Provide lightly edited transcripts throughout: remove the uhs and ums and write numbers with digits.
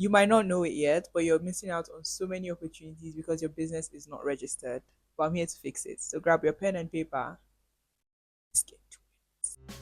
You might not know it yet, but you're missing out on so many opportunities because your business is not registered. But I'm here to fix it. So grab your pen and paper. Let's get to it.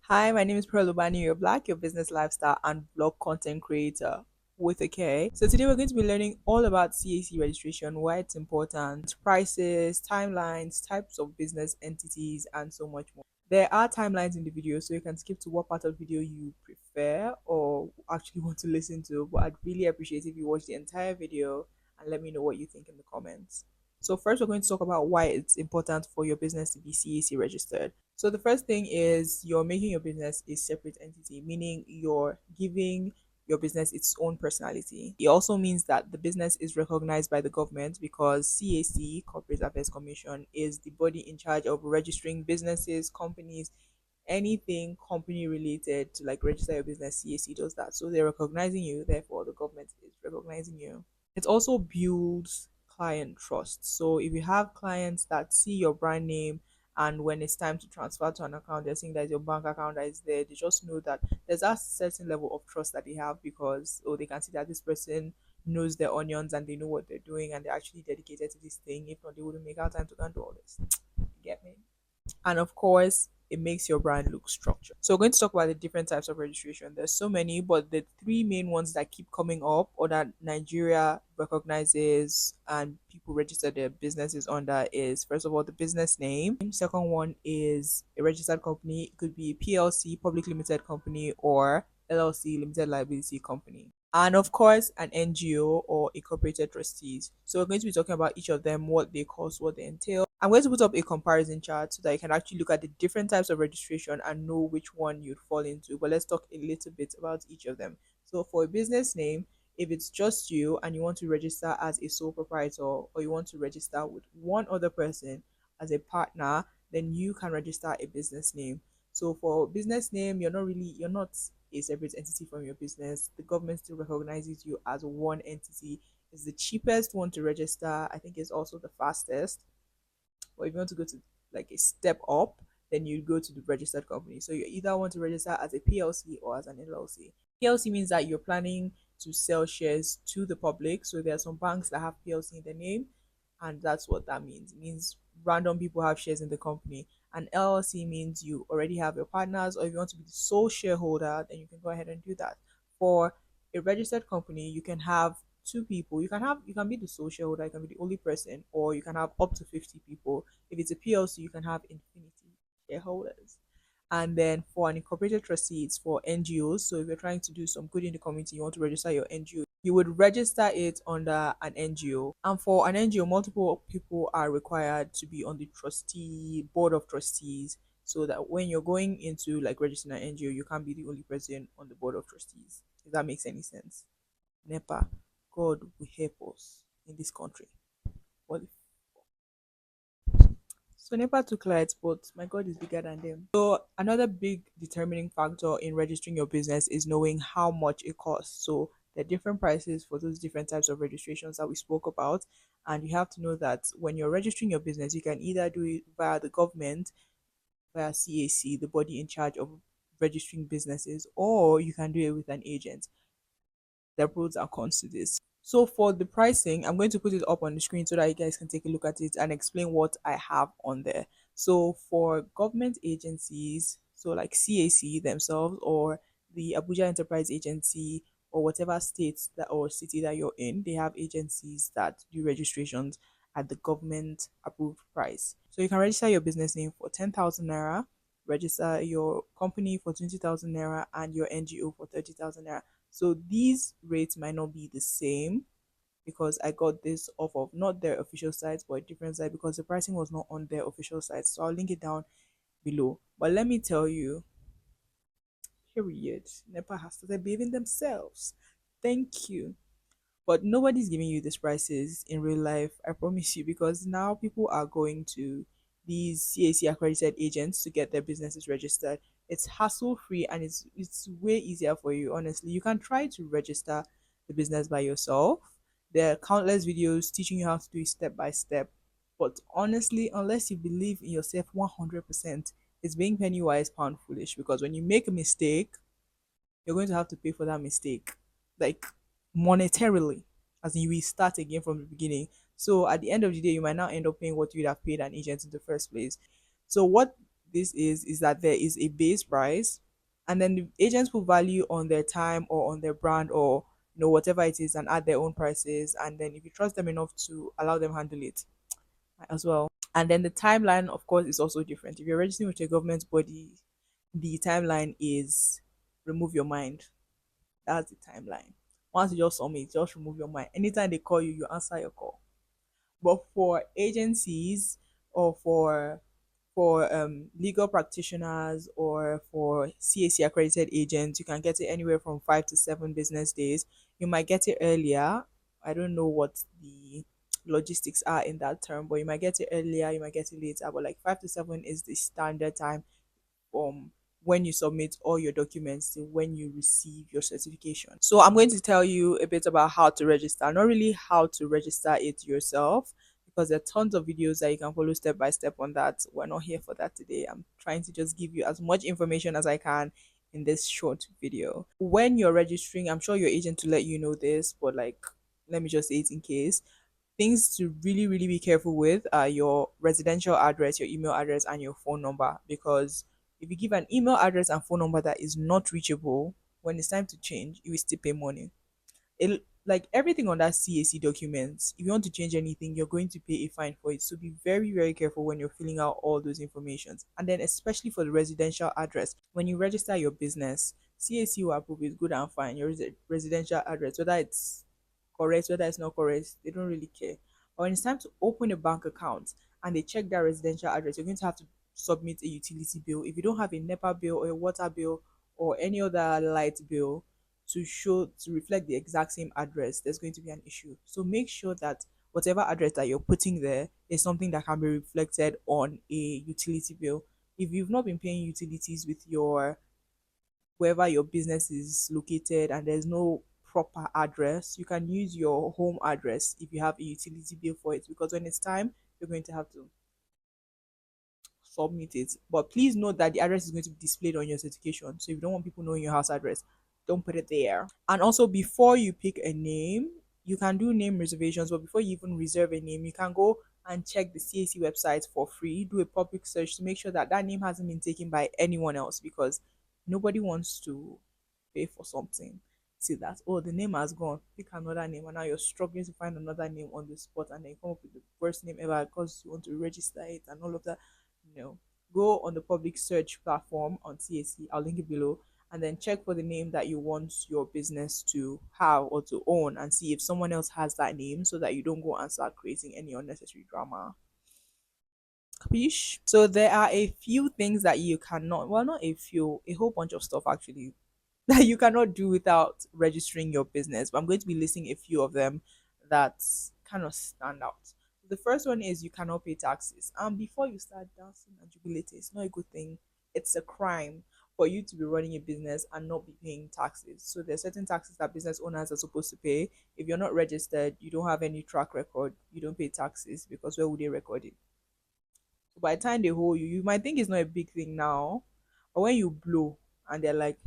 Hi, my name is Pearl Ubani. You're Black, your business lifestyle and blog content creator with a K. So today we're going to be learning all about CAC registration, why it's important, prices, timelines, types of business entities, and so much more. There are timelines in the video, so you can skip to what part of the video you prefer or actually want to listen to. But I'd really appreciate if you watch the entire video and let me know what you think in the comments. So first, we're going to talk about why it's important for your business to be CAC registered. So the first thing is you're making your business a separate entity, meaning you're giving your business its own personality. It also means that the business is recognized by the government because CAC, Corporate Affairs Commission, is the body in charge of registering businesses, companies, anything company related to like register your business. CAC does that. So they're recognizing you, therefore the government is recognizing you. It also builds client trust. So if you have clients that see your brand name and when it's time to transfer to an account, they're seeing that your bank account that is there, they just know that there's a certain level of trust that they have because they can see that this person knows their onions and they know what they're doing and they're actually dedicated to this thing. If not, they wouldn't make out time to go and do all this. You get me? And of course, it makes your brand look structured. So we're going to talk about the different types of registration. There's so many, but the three main ones that keep coming up or that Nigeria recognizes and people register their businesses under is first of all the business name. Second one is a registered company. It could be PLC, public limited company, or LLC, limited liability company. And of course, an NGO or incorporated trustees. So we're going to be talking about each of them, what they cost, what they entail. I'm going to put up a comparison chart so that you can actually look at the different types of registration and know which one you'd fall into. But let's talk a little bit about each of them. So for a business name, if it's just you and you want to register as a sole proprietor or you want to register with one other person as a partner, then you can register a business name. So for business name, you're not a separate entity from your business. The government still recognizes you as one entity. It's the cheapest one to register. I think it's also the fastest. Or if you want to go to like a step up, then you go to the registered company. So you either want to register as a PLC or as an LLC. PLC means that you're planning to sell shares to the public. So there are some banks that have PLC in their name, and that's what that means. It means random people have shares in the company. And LLC means you already have your partners, or if you want to be the sole shareholder, then you can go ahead and do that. For a registered company, you can have two people. You can be the sole shareholder, you can be the only person, or you can have up to 50 people. If it's a PLC, you can have infinity shareholders. And then for an incorporated trustee, it's for NGOs. So if you're trying to do some good in the community, you want to register your NGO, you would register it under an NGO. And for an NGO, multiple people are required to be on the trustee board of trustees so that when you're going into like registering an NGO, you can't be the only person on the board of trustees. If that makes any sense. NEPA, God will help us in this country. What the So NEPA took lights, but my God is bigger than them. So another big determining factor in registering your business is knowing how much it costs. So there are different prices for those different types of registrations that we spoke about. And you have to know that when you're registering your business, you can either do it via the government, via CAC, the body in charge of registering businesses, or you can do it with an agent. There are pros and cons to this. So for the pricing, I'm going to put it up on the screen so that you guys can take a look at it and explain what I have on there. So for government agencies, so like CAC themselves or the Abuja Enterprise Agency or whatever state that or city that you're in, they have agencies that do registrations at the government approved price. So you can register your business name for 10,000 naira, register your company for 20,000 naira, and your NGO for 30,000 naira. So these rates might not be the same because I got this off of not their official sites but a different site because the pricing was not on their official site. So I'll link it down below. But let me tell you, period, NEPA has started behaving themselves. Thank you. But nobody's giving you these prices in real life, I promise you, because now people are going to these CAC accredited agents to get their businesses registered. It's hassle free and it's way easier for you, honestly. You can try to register the business by yourself. There are countless videos teaching you how to do it step by step. But honestly, unless you believe in yourself 100%, It's being penny wise, pound foolish, because when you make a mistake, you're going to have to pay for that mistake, like monetarily, as in you will start again from the beginning. So at the end of the day, you might not end up paying what you'd have paid an agent in the first place. So what this is that there is a base price, and then the agents put value on their time or on their brand or whatever it is, and add their own prices. And then if you trust them enough to allow them handle it as well. And then the timeline, of course, is also different. If you're registering with a government body, the timeline is remove your mind. That's the timeline. Once you just submit, just remove your mind. Anytime they call you, you answer your call. But for agencies or for legal practitioners or for CAC accredited agents, you can get it anywhere from 5 to 7 business days. You might get it earlier. I don't know what the logistics are in that term, but you might get it earlier, you might get it later. But like 5 to 7 is the standard time um when you submit all your documents to when you receive your certification. So I'm going to tell you a bit about how to register, not really how to register it yourself, because there are tons of videos that you can follow step by step on that. We're not here for that today. I'm trying to just give you as much information as I can in this short video. When you're registering, I'm sure your agent will let you know this, but like let me just say it in case. Things to really, really be careful with are your residential address, your email address, and your phone number. Because if you give an email address and phone number that is not reachable, when it's time to change, you will still pay money. Like everything on that CAC documents, if you want to change anything, you're going to pay a fine for it. So be very, very careful when you're filling out all those informations. And then especially for the residential address, when you register your business, CAC will approve it, good and fine. Your residential address, whether it's correct, whether it's not correct, they don't really care. But when it's time to open a bank account and they check that residential address, you're going to have to submit a utility bill. If you don't have a NEPA bill or a water bill or any other light bill to show to reflect the exact same address, there's going to be an issue. So make sure that whatever address that you're putting there is something that can be reflected on a utility bill. If you've not been paying utilities with your wherever your business is located and there's no proper address, you can use your home address if you have a utility bill for it, because when it's time, you're going to have to submit it. But please note that the address is going to be displayed on your certification. So if you don't want people knowing your house address, don't put it there. And also, before you pick a name, you can do name reservations, but before you even reserve a name, you can go and check the CAC website for free. Do a public search to make sure that that name hasn't been taken by anyone else, because nobody wants to pay for something. See that, oh, the name has gone, pick another name, and now you're struggling to find another name on the spot, and then you come up with the worst name ever because you want to register it and all of that. No, go on the public search platform on CAC, I'll link it below, and then check for the name that you want your business to have or to own, and see if someone else has that name, so that you don't go and start creating any unnecessary drama. Capiche? So there are a few things that you cannot, well, not a few, a whole bunch of stuff actually that you cannot do without registering your business. But I'm going to be listing a few of them that kind of stand out. The first one is you cannot pay taxes. And before you start dancing and jubilating, it's not a good thing. It's a crime for you to be running a business and not be paying taxes. So there's certain taxes that business owners are supposed to pay. If you're not registered, you don't have any track record, you don't pay taxes, because where would they record it? So by the time they hold you, you might think it's not a big thing now, but when you blow and they're like,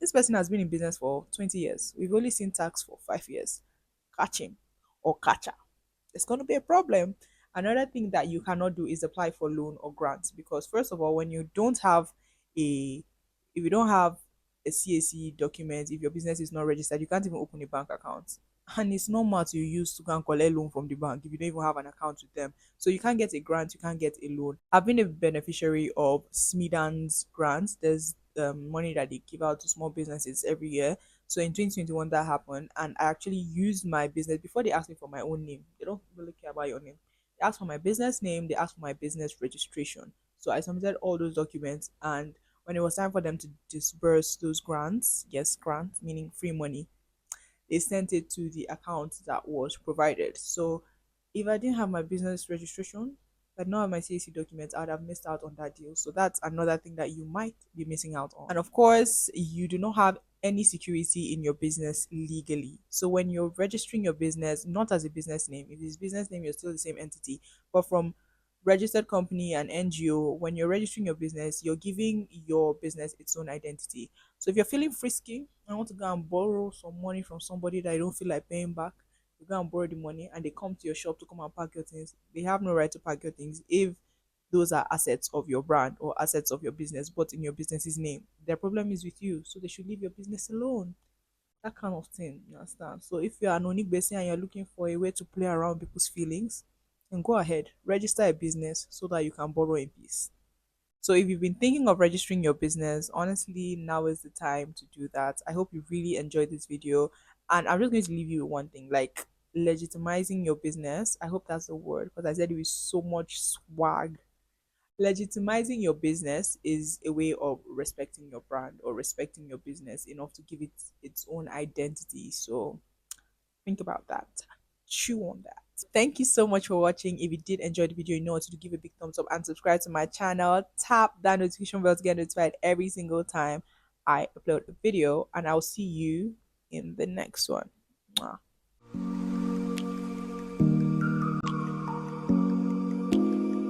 this person has been in business for 20 years. We've only seen tax for 5 years. Catch him or catch her. It's going to be a problem. Another thing that you cannot do is apply for loan or grants, because first of all, when you don't have a, if you don't have a CAC document, if your business is not registered, you can't even open a bank account. And it's normal to use to go and collect loan from the bank if you don't even have an account with them. So you can't get a grant, you can't get a loan. I've been a beneficiary of Smidan's grants. There's money that they give out to small businesses every year. So in 2021 that happened, and I actually used my business before they asked me for my own name. They don't really care about your name. They asked for my business name, they asked for my business registration. So I submitted all those documents, and when it was time for them to disburse those grants, yes, grants meaning free money, they sent it to the account that was provided. So if I didn't have my business registration, but not have my CAC documents, I'd have missed out on that deal. So that's another thing that you might be missing out on. And of course, you do not have any security in your business legally. So when you're registering your business, not as a business name, if it's business name, you're still the same entity. But from registered company and NGO, when you're registering your business, you're giving your business its own identity. So if you're feeling frisky, I want to go and borrow some money from somebody that I don't feel like paying back, you go and borrow the money and they come to your shop to come and pack your things. They have no right to pack your things if those are assets of your brand or assets of your business, but in your business's name. Their problem is with you, so they should leave your business alone. That kind of thing, you understand? So if you're an Onigbesi and you're looking for a way to play around people's feelings, then go ahead, register a business so that you can borrow in peace. So if you've been thinking of registering your business, honestly, now is the time to do that. I hope you really enjoyed this video. And I'm just going to leave you with one thing, like legitimizing your business. I hope that's the word because I said it with so much swag. Legitimizing your business is a way of respecting your brand or respecting your business enough to give it its own identity. So think about that. Chew on that. Thank you so much for watching. If you did enjoy the video, you know what to do. Give a big thumbs up and subscribe to my channel. Tap that notification bell to get notified every single time I upload a video. And I'll see you in the next one. Mwah.